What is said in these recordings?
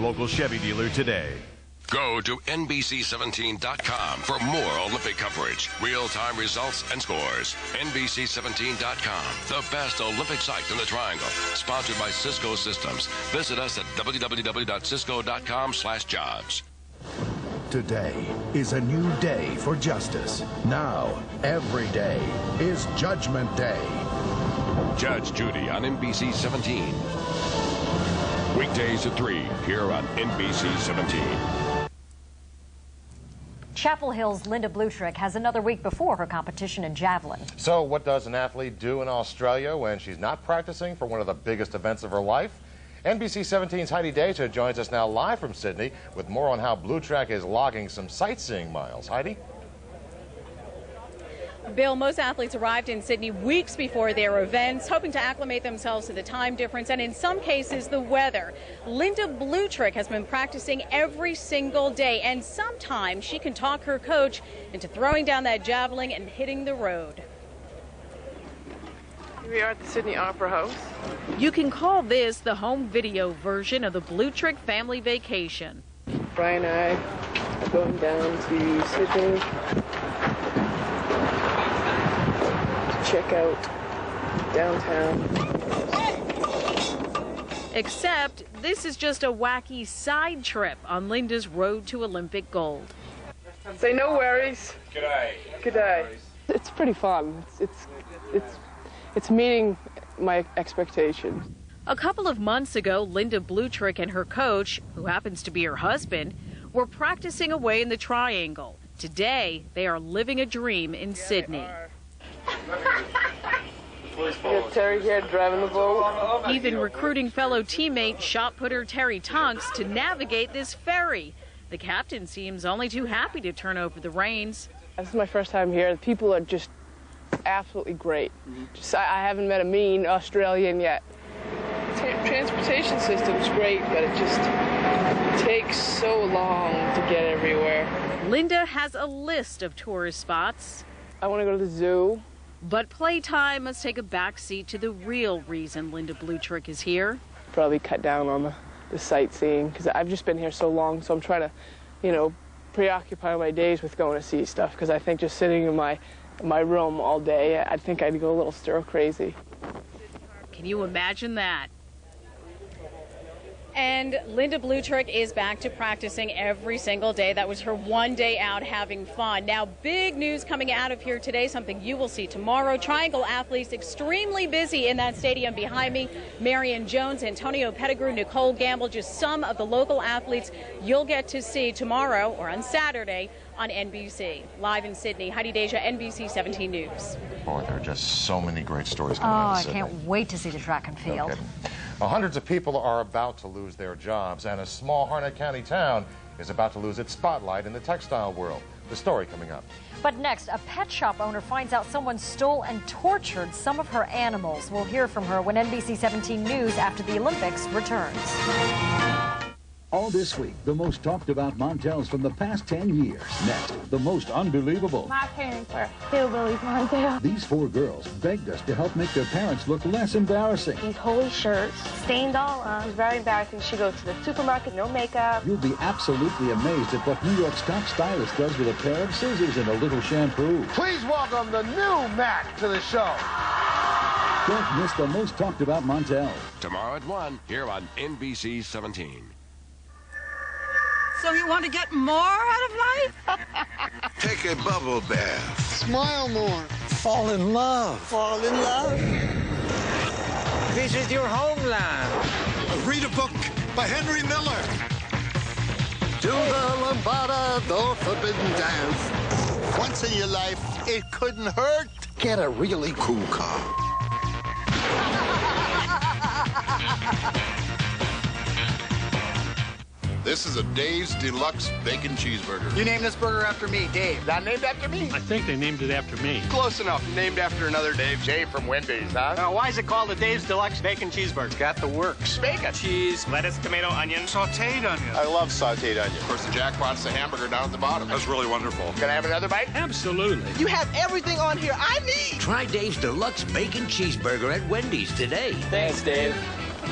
local Chevy dealer today. Go to NBC17.com for more Olympic coverage, real-time results and scores. NBC17.com, the best Olympic site in the Triangle. Sponsored by Cisco Systems. Visit us at www.cisco.com/jobs. Today is a new day for justice. Now, every day is Judgment Day. Judge Judy on NBC 17. Weekdays at 3 here on NBC 17. Chapel Hill's Linda Blutrick has another week before her competition in javelin. So what does an athlete do in Australia when she's not practicing for one of the biggest events of her life? NBC 17's Heidi Deja joins us now live from Sydney with more on how Blutrick is logging some sightseeing miles. Heidi? Bill, most athletes arrived in Sydney weeks before their events, hoping to acclimate themselves to the time difference and, in some cases, the weather. Linda Blutrick has been practicing every single day, and sometimes she can talk her coach into throwing down that javelin and hitting the road. Here we are at the Sydney Opera House. You can call this the home video version of the Blutrick family vacation. Brian and I are going down to Sydney. Check out downtown. Except this is just a wacky side trip on Linda's road to Olympic gold. Say no worries. G'day. G'day. It's pretty fun. It's meeting my expectations. A couple of months ago, Linda Blutrick and her coach, who happens to be her husband, were practicing away in the Triangle. Today, they are living a dream in Sydney. We got Terry here driving the boat. Even recruiting fellow teammate shot putter Terry Tonks to navigate this ferry. The captain seems only too happy to turn over the reins. This is my first time here. The people are just absolutely great. I haven't met a mean Australian yet. Transportation system's great, but it just takes so long to get everywhere. Linda has a list of tourist spots. I want to go to the zoo. But playtime must take a backseat to the real reason Linda Blutrick is here. Probably cut down on the sightseeing, because I've just been here so long, so I'm trying to, preoccupy my days with going to see stuff, because I think just sitting in my room all day, I think I'd go a little stir crazy. Can you imagine that? And Linda Blutrick is back to practicing every single day. That was her one day out having fun. Now, big news coming out of here today, something you will see tomorrow. Triangle athletes extremely busy in that stadium behind me. Marion Jones, Antonio Pettigrew, Nicole Gamble, just some of the local athletes you'll get to see tomorrow or on Saturday on NBC. Live in Sydney, Heidi Deja, NBC 17 News. Boy, there are just so many great stories coming out of Sydney. I can't wait to see the track and field. No kidding. Well, hundreds of people are about to lose their jobs, and a small Harnett County town is about to lose its spotlight in the textile world. The story coming up. But next, a pet shop owner finds out someone stole and tortured some of her animals. We'll hear from her when NBC 17 News after the Olympics returns. All this week, the most talked about Montels from the past 10 years. Next, the most unbelievable. My parents are hillbillies, Montel. These 4 girls begged us to help make their parents look less embarrassing. These holy shirts, stained all up. It's very embarrassing. She goes to the supermarket, no makeup. You'll be absolutely amazed at what New York's top stylist does with a pair of scissors and a little shampoo. Please welcome the new Mac to the show. Don't miss the most talked about Montel. Tomorrow at 1 here on NBC 17. So you want to get more out of life? Take a bubble bath. Smile more. Fall in love. Fall in love. Visit your homeland. Read a book by Henry Miller. Do the lambada, the forbidden dance. Once in your life, it couldn't hurt. Get a really cool car. This is a Dave's Deluxe Bacon Cheeseburger. You named this burger after me, Dave. Not named after me? I think they named it after me. Close enough. Named after another Dave. Dave from Wendy's, huh? Now, why is it called a Dave's Deluxe Bacon Cheeseburger? It's got the works. Bacon. Cheese, lettuce, tomato, onion, sauteed onion. I love sauteed onion. Of course, the jackpot's the hamburger down at the bottom. That's really wonderful. Can I have another bite? Absolutely. You have everything on here I need. Try Dave's Deluxe Bacon Cheeseburger at Wendy's today. Thanks, Dave.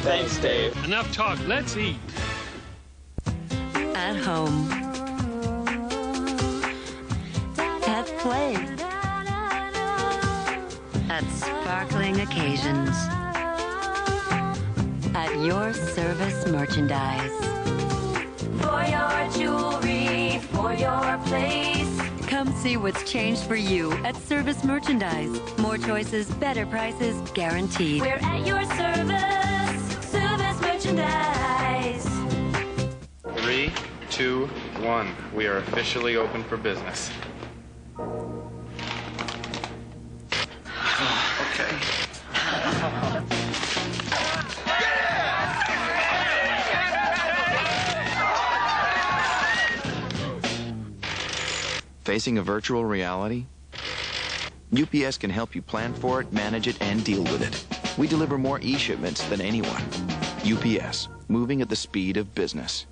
Thanks, Dave. Enough talk. Let's eat. at home. At play. At sparkling occasions. At your Service Merchandise. For your jewelry, for your place. Come see what's changed for you at Service Merchandise. More choices, better prices, guaranteed. We're at your service. Service Merchandise. 3, 2, 1. We are officially open for business. Okay. Facing a virtual reality? UPS can help you plan for it, manage it, and deal with it. We deliver more e-shipments than anyone. UPS, moving at the speed of business.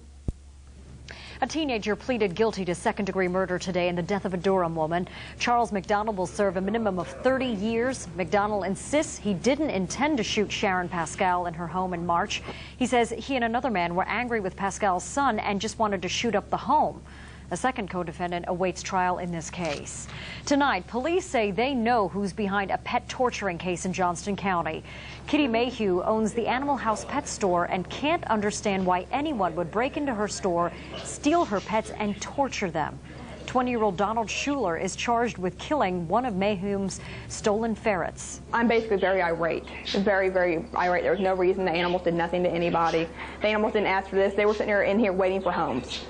A teenager pleaded guilty to second-degree murder today in the death of a Durham woman. Charles McDonald will serve a minimum of 30 years. McDonald insists he didn't intend to shoot Sharon Pascal in her home in March. He says he and another man were angry with Pascal's son and just wanted to shoot up the home. A second co-defendant awaits trial in this case. Tonight, police say they know who's behind a pet torturing case in Johnston County. Kitty Mayhew owns the Animal House pet store and can't understand why anyone would break into her store, steal her pets, and torture them. 20-year-old Donald Schuler is charged with killing one of Mayhew's stolen ferrets. I'm basically very irate. Very, very irate. There was no reason. The animals did nothing to anybody. The animals didn't ask for this. They were sitting in here waiting for homes.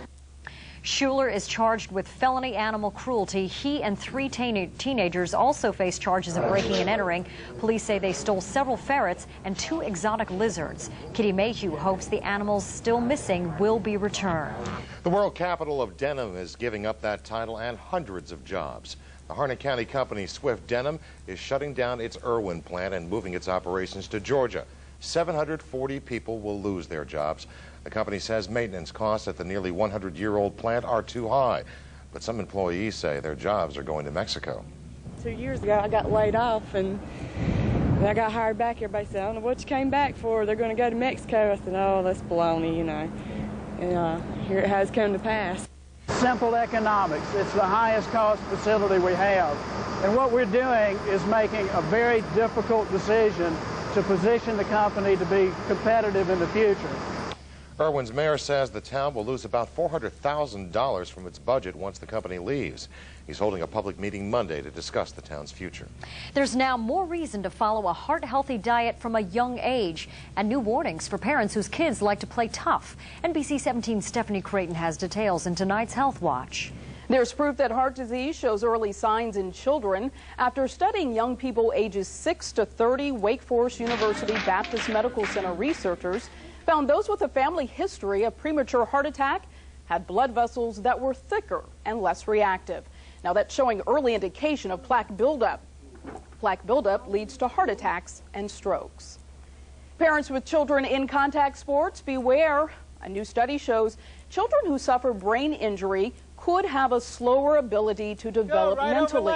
Schuler is charged with felony animal cruelty. He and 3 teenagers also face charges of breaking and entering. Police say they stole several ferrets and 2 exotic lizards. Kitty Mayhew hopes the animals still missing will be returned. The world capital of denim is giving up that title and hundreds of jobs. The Harnett County company Swift Denim is shutting down its Irwin plant and moving its operations to Georgia. 740 people will lose their jobs. The company says maintenance costs at the nearly 100-year-old plant are too high, but some employees say their jobs are going to Mexico. 2 years ago, I got laid off, and I got hired back. Everybody said, I don't know what you came back for. They're going to go to Mexico. I said, oh, that's baloney, you know. And here it has come to pass. Simple economics. It's the highest cost facility we have. And what we're doing is making a very difficult decision to position the company to be competitive in the future. Irwin's mayor says the town will lose about $400,000 from its budget once the company leaves. He's holding a public meeting Monday to discuss the town's future. There's now more reason to follow a heart-healthy diet from a young age, and new warnings for parents whose kids like to play tough. NBC 17's Stephanie Creighton has details in tonight's Health Watch. There's proof that heart disease shows early signs in children. After studying young people ages 6 to 30, Wake Forest University Baptist Medical Center researchers found those with a family history of premature heart attack had blood vessels that were thicker and less reactive. Now that's showing early indication of plaque buildup. Plaque buildup leads to heart attacks and strokes. Parents with children in contact sports, beware. A new study shows children who suffer brain injury could have a slower ability to develop mentally.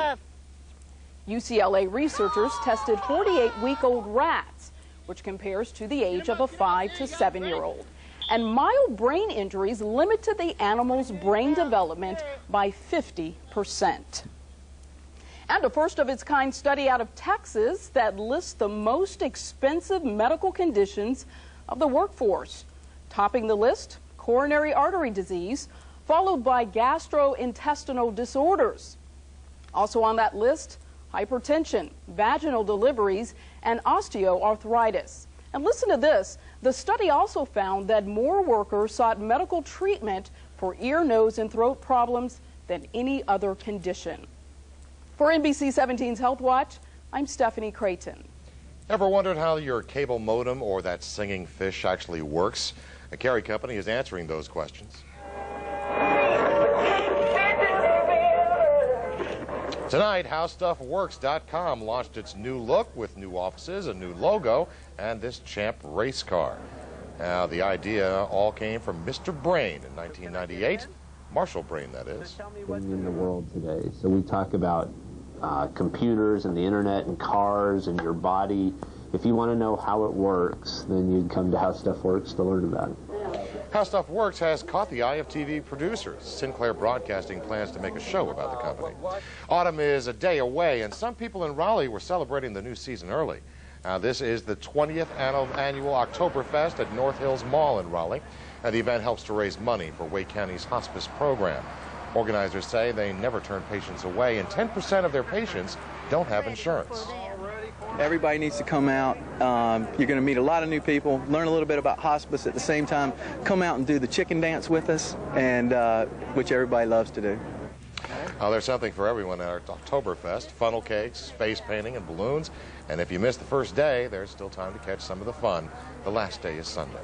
UCLA researchers tested 48-week-old rats, which compares to the age of a 5 to 7-year-old. And mild brain injuries limited the animal's brain development by 50%. And a first-of-its-kind study out of Texas that lists the most expensive medical conditions of the workforce. Topping the list, coronary artery disease, followed by gastrointestinal disorders. Also on that list, hypertension, vaginal deliveries, and osteoarthritis. And listen to this. The study also found that more workers sought medical treatment for ear, nose, and throat problems than any other condition. For NBC 17's Health Watch, I'm Stephanie Creighton. Ever wondered how your cable modem or that singing fish actually works? The Carey Company is answering those questions. Tonight, HowStuffWorks.com launched its new look with new offices, a new logo, and this Champ race car. Now, the idea all came from Mr. Brain in 1998. Marshall Brain, that is. In the world today. So we talk about computers and the internet and cars and your body. If you want to know how it works, then you'd come to How Stuff Works to learn about it. How Stuff Works has caught the eye of TV producers. Sinclair Broadcasting plans to make a show about the company. Autumn is a day away, and some people in Raleigh were celebrating the new season early. This is the 20th annual Oktoberfest at North Hills Mall in Raleigh. The event helps to raise money for Wake County's hospice program. Organizers say they never turn patients away, and 10% of their patients don't have insurance. Everybody needs to come out. You're going to meet a lot of new people, learn a little bit about hospice at the same time. Come out and do the chicken dance with us, and which everybody loves to do. There's something for everyone at our Oktoberfest: funnel cakes, space painting, and balloons. And if you miss the first day, there's still time to catch some of the fun. The last day is Sunday.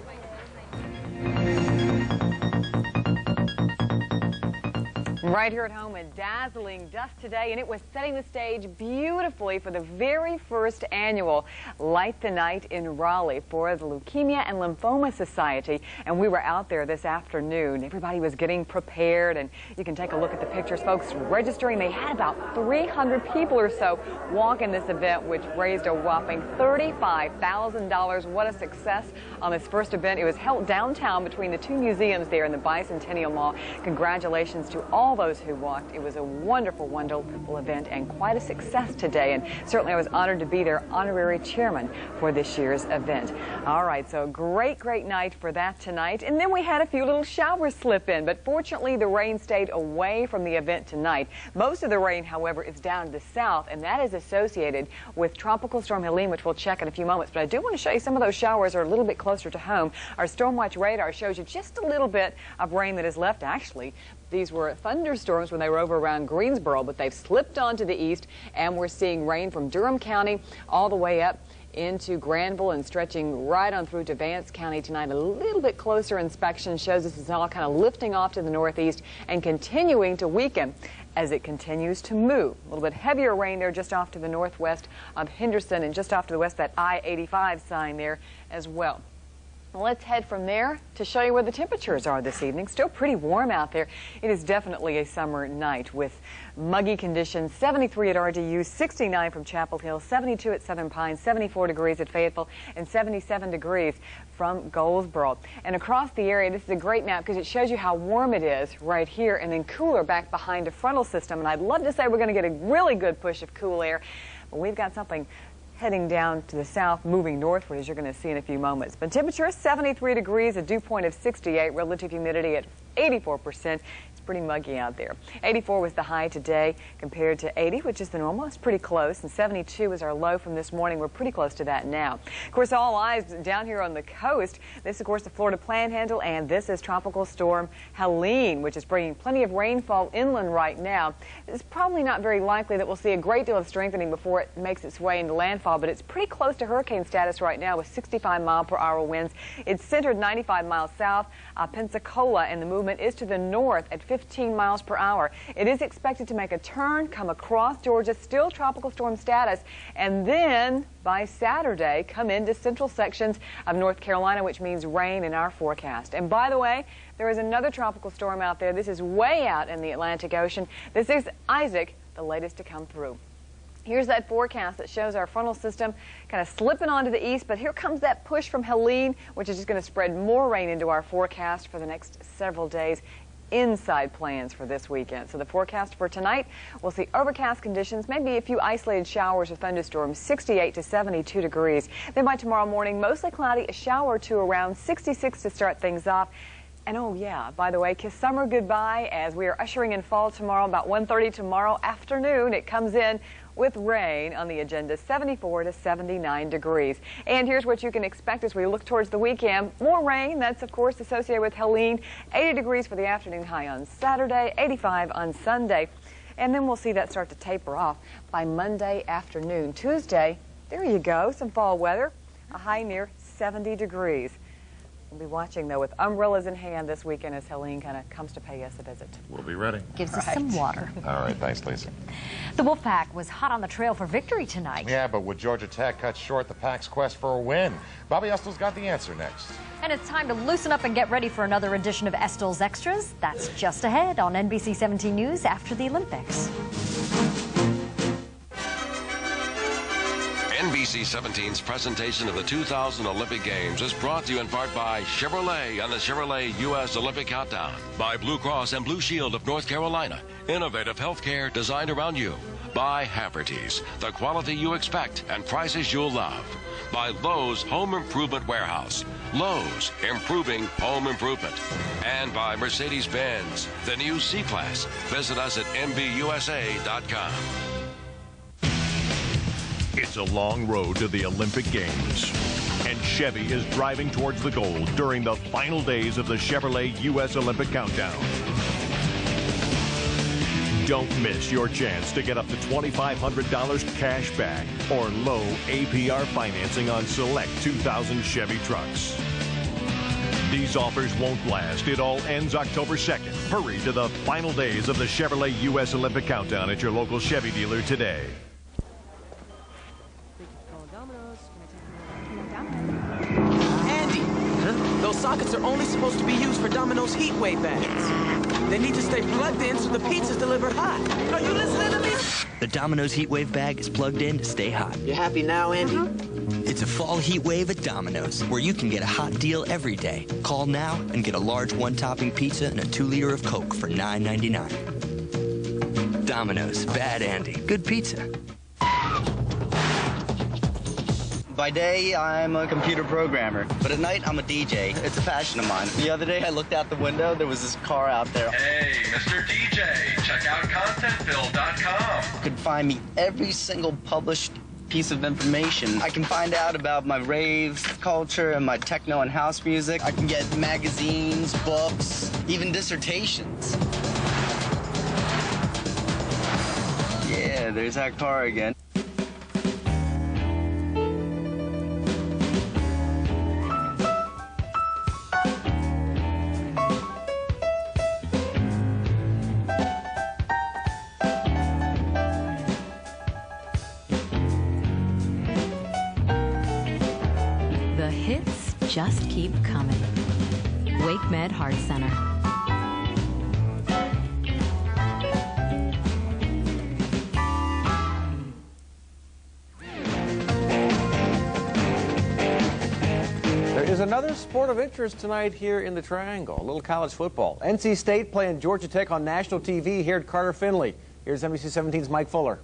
Right here at home, a dazzling dusk today, and it was setting the stage beautifully for the very first annual Light the Night in Raleigh for the Leukemia and Lymphoma Society. And we were out there this afternoon. Everybody was getting prepared, and you can take a look at the pictures. Folks registering. They had about 300 people or so walk in this event, which raised a whopping $35,000. What a success on this first event. It was held downtown between the two museums there in the Bicentennial Mall. Congratulations to all those who walked. It was a wonderful, wonderful event and quite a success today. And certainly I was honored to be their honorary chairman for this year's event. All right, so great, great night for that tonight. And then we had a few little showers slip in, but fortunately the rain stayed away from the event tonight. Most of the rain, however, is down to the south, and that is associated with Tropical Storm Helene, which we'll check in a few moments. But I do want to show you some of those showers are a little bit closer to home. Our Storm Watch radar shows you just a little bit of rain that is left. Actually, these were thunderstorms when they were over around Greensboro, but they've slipped on to the east, and we're seeing rain from Durham County all the way up into Granville and stretching right on through to Vance County tonight. A little bit closer inspection shows this is all kind of lifting off to the northeast and continuing to weaken as it continues to move. A little bit heavier rain there just off to the northwest of Henderson and just off to the west, that I-85 sign there as well. Well, let's head from there to show you where the temperatures are this evening. Still pretty warm out there. It is definitely a summer night with muggy conditions. 73 at RDU, 69 from Chapel Hill, 72 at Southern Pines, 74 degrees at Fayetteville, and 77 degrees from Goldsboro. And across the area, this is a great map because it shows you how warm it is right here and then cooler back behind a frontal system. And I'd love to say we're going to get a really good push of cool air, but we've got something heading down to the south, moving northward, as you're going to see in a few moments. But temperature is 73 degrees, a dew point of 68, relative humidity at 84%. It's pretty muggy out there. 84 was the high today compared to 80, which is the normal. It's pretty close. And 72 is our low from this morning. We're pretty close to that now. Of course, all eyes down here on the coast. This is, of course, the Florida Panhandle, and this is Tropical Storm Helene, which is bringing plenty of rainfall inland right now. It's probably not very likely that we'll see a great deal of strengthening before it makes its way into landfall, but it's pretty close to hurricane status right now with 65-mile-per-hour winds. It's centered 95 miles south of Pensacola, and the movement is to the north at 15 miles per hour. It is expected to make a turn, come across Georgia, still tropical storm status, and then by Saturday come into central sections of North Carolina, which means rain in our forecast. And by the way, there is another tropical storm out there. This is way out in the Atlantic Ocean. This is Isaac, the latest to come through. Here's that forecast that shows our frontal system kind of slipping onto the east, but here comes that push from Helene, which is just going to spread more rain into our forecast for the next several days. Inside plans for this weekend. So the forecast for tonight, we'll see overcast conditions, maybe a few isolated showers or thunderstorms, 68 to 72 degrees. Then by tomorrow morning, mostly cloudy, a shower or two around 66 to start things off. And oh yeah, by the way, kiss summer goodbye as we are ushering in fall tomorrow, about 1:30 tomorrow afternoon. It comes in with rain on the agenda, 74 to 79 degrees. And here's what you can expect as we look towards the weekend. More rain, that's of course associated with Helene. 80 degrees for the afternoon high on Saturday, 85 on Sunday. And then we'll see that start to taper off by Monday afternoon. Tuesday, there you go, some fall weather, a high near 70 degrees. We'll be watching, though, with umbrellas in hand this weekend as Helene kind of comes to pay us a visit. We'll be ready. Gives us some water. All right, thanks, Lisa. The Wolfpack was hot on the trail for victory tonight. Yeah, but would Georgia Tech cut short the Pack's quest for a win? Bobby Estell's got the answer next. And it's time to loosen up and get ready for another edition of Estell's Extras. That's just ahead on NBC 17 News after the Olympics. NBC 17's presentation of the 2000 Olympic Games is brought to you in part by Chevrolet on the Chevrolet U.S. Olympic Countdown, by Blue Cross and Blue Shield of North Carolina, innovative healthcare designed around you, by Haverty's, the quality you expect and prices you'll love, by Lowe's Home Improvement Warehouse, Lowe's, improving home improvement, and by Mercedes-Benz, the new C-Class. Visit us at MBUSA.com. It's a long road to the Olympic Games, and Chevy is driving towards the goal during the final days of the Chevrolet U.S. Olympic Countdown. Don't miss your chance to get up to $2,500 cash back or low APR financing on select 2000 Chevy trucks. These offers won't last. It all ends October 2nd. Hurry to the final days of the Chevrolet U.S. Olympic Countdown at your local Chevy dealer today. Those sockets are only supposed to be used for Domino's heat wave bags. They need to stay plugged in so the pizza's delivered hot. Are you listening to me? The Domino's heat wave bag is plugged in to stay hot. You happy now, Andy? It's a fall heat wave at Domino's, where you can get a hot deal every day. Call now and get a large one-topping pizza and a 2-liter of Coke for $9.99. Domino's, bad Andy, good pizza. By day, I'm a computer programmer, but at night, I'm a DJ. It's a passion of mine. The other day, I looked out the window, there was this car out there. Hey, Mr. DJ, check out ContentBuild.com. You could find me every single published piece of information. I can find out about my rave culture and my techno and house music. I can get magazines, books, even dissertations. Yeah, there's that car again. Just keep coming. WakeMed Heart Center. There is another sport of interest tonight here in the Triangle, a little college football. NC State playing Georgia Tech on national TV here at Carter Finley. Here's NBC 17's Mike Fuller.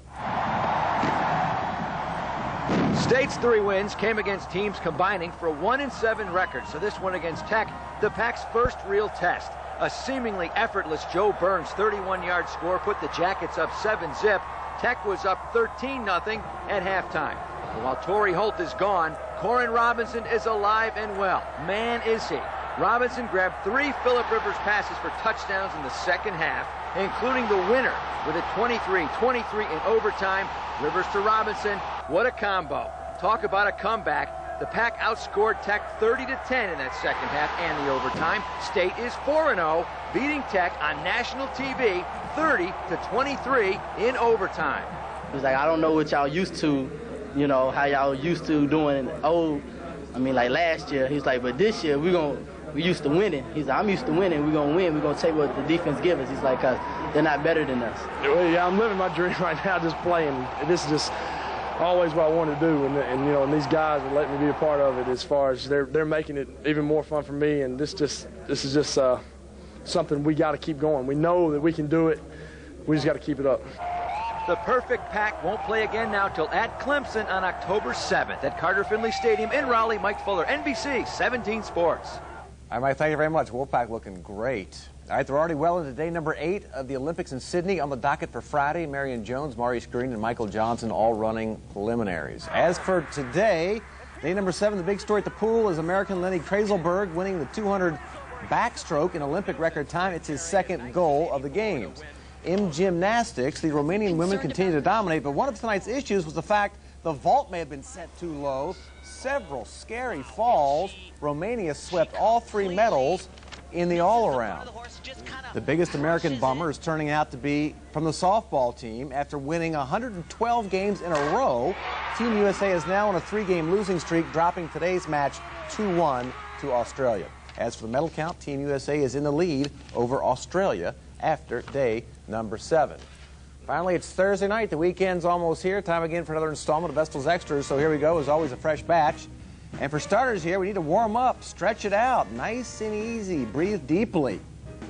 State's 3 wins came against teams combining for a 1-7 record, so this one against Tech, the Pac's first real test. A seemingly effortless Joe Burns 31-yard score put the Jackets up 7-zip. Tech was up 13-0 at halftime. And while Torrey Holt is gone, Corin Robinson is alive and well. Man, is he. Robinson grabbed 3 Phillip Rivers passes for touchdowns in the second half, including the winner with a 23-23 in overtime. Rivers to Robinson. What a combo. Talk about a comeback. The Pack outscored Tech 30-10 in that second half and the overtime. State is 4-0, beating Tech on national TV 30-23 in overtime. He's like, I don't know what y'all used to, you know, how y'all used to doing like last year. He's like, but this year we used to winning. He's like, I'm used to winning. We're going to win. We're going to take what the defense gives us. He's like, cause they're not better than us. Yeah, I'm living my dream right now, just playing. This is just always what I want to do, and these guys are letting me be a part of it. As far as they're making it even more fun for me, and this is just something we got to keep going. We know that we can do it. We just got to keep it up. The perfect Pack won't play again now till at Clemson on October 7th at Carter Finley Stadium in Raleigh. Mike Fuller, NBC 17 Sports. All right, Mike, thank you very much. Wolfpack looking great. All right, they're already well into day number 8 of the Olympics in Sydney. On the docket for Friday, Marion Jones, Maurice Green, and Michael Johnson all running preliminaries. As for today, day number 7, the big story at the pool is American Lenny Kraselberg winning the 200 backstroke in Olympic record time. It's his second goal of the Games. In gymnastics, the Romanian women continue to dominate, but one of tonight's issues was the fact the vault may have been set too low. Several scary falls. Romania swept all 3 medals in the all-around. The biggest American bummer is turning out to be from the softball team. After winning 112 games in a row, Team USA is now on a 3-game losing streak, dropping today's match 2-1 to Australia. As for the medal count, Team USA is in the lead over Australia after day number 7. Finally, it's Thursday night. The weekend's almost here. Time again for another installment of Vestal's Extras. So here we go. As always, a fresh batch. And for starters here, we need to warm up, stretch it out, nice and easy. Breathe deeply.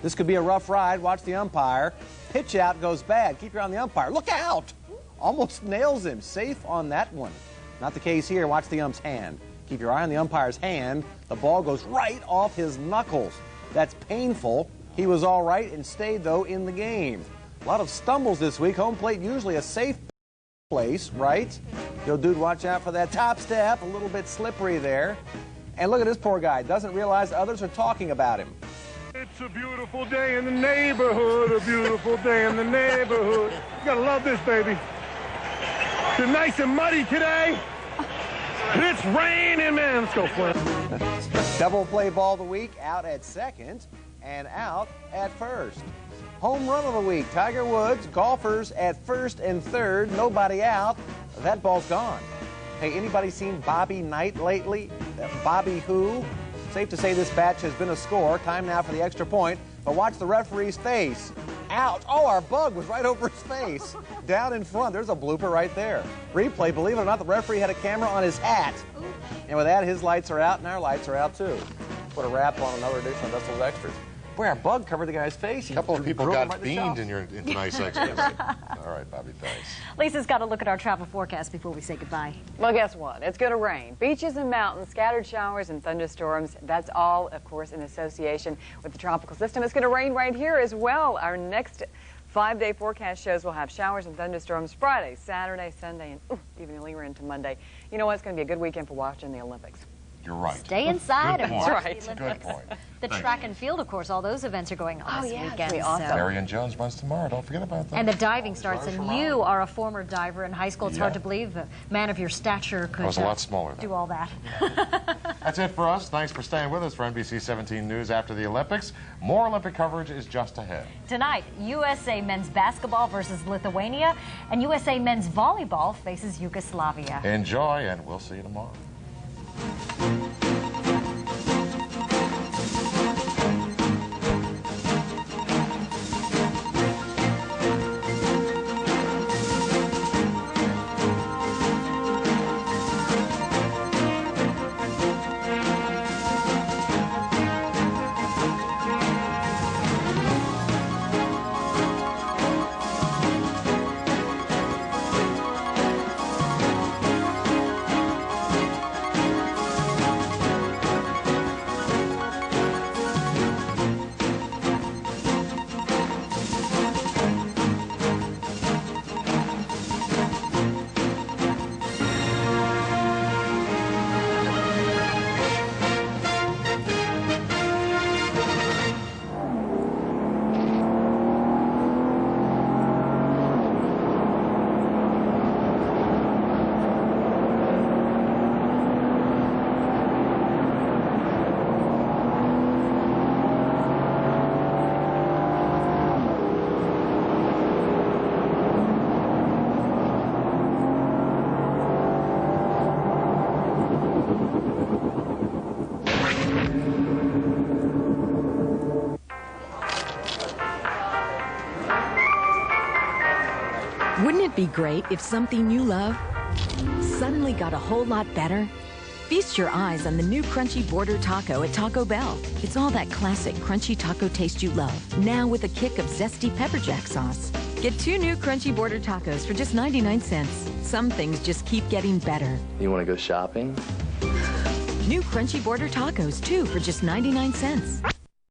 This could be a rough ride. Watch the umpire. Pitch out goes bad. Keep your eye on the umpire. Look out! Almost nails him. Safe on that one. Not the case here. Watch the ump's hand. Keep your eye on the umpire's hand. The ball goes right off his knuckles. That's painful. He was all right and stayed, though, in the game. A lot of stumbles this week. Home plate usually a safe place, right? Yo, dude, watch out for that top step. A little bit slippery there. And look at this poor guy. Doesn't realize others are talking about him. It's a beautiful day in the neighborhood, a beautiful day in the neighborhood. You gotta love this, baby. It's nice and muddy today. It's raining, man. Let's go play. Double play ball of the week, out at second and out at first. Home run of the week, Tiger Woods, golfers at first and third, nobody out. That ball's gone. Hey, anybody seen Bobby Knight lately? Bobby who? Safe to say this batch has been a score. Time now for the extra point, but watch the referee's face. Out. Oh, our bug was right over his face. Down in front. There's a blooper right there. Replay, believe it or not, the referee had a camera on his hat. And with that, his lights are out and our lights are out too. Put a wrap on another edition of Vestal's Extras. Boy, our bug covered the guy's face. A couple of people got beamed in tonight's Extras. All right, Bobby, thanks. Lisa's got to look at our travel forecast before we say goodbye. Well, guess what? It's going to rain. Beaches and mountains, scattered showers and thunderstorms. That's all, of course, in association with the tropical system. It's going to rain right here as well. Our next 5-day forecast shows we'll have showers and thunderstorms Friday, Saturday, Sunday, and even later into Monday. You know what? It's going to be a good weekend for watching the Olympics. You're right. Stay inside and watch right. the Olympics. Good point. The track and field, of course, all those events are going on this weekend. Awesome. Marion Jones runs tomorrow. Don't forget about that. And the diving starts, and you are a former diver in high school. It's hard to believe a man of your stature could I was a lot smaller do all that. That's it for us. Thanks for staying with us for NBC 17 News after the Olympics. More Olympic coverage is just ahead. Tonight, USA men's basketball versus Lithuania, and USA men's volleyball faces Yugoslavia. Enjoy, and we'll see you tomorrow. Wouldn't it be great if something you love suddenly got a whole lot better? Feast your eyes on the new Crunchy Border Taco at Taco Bell. It's all that classic crunchy taco taste you love, now with a kick of zesty pepper jack sauce. Get 2 new Crunchy Border Tacos for just 99 cents. Some things just keep getting better. You want to go shopping? New Crunchy Border Tacos, 2 for just 99 cents.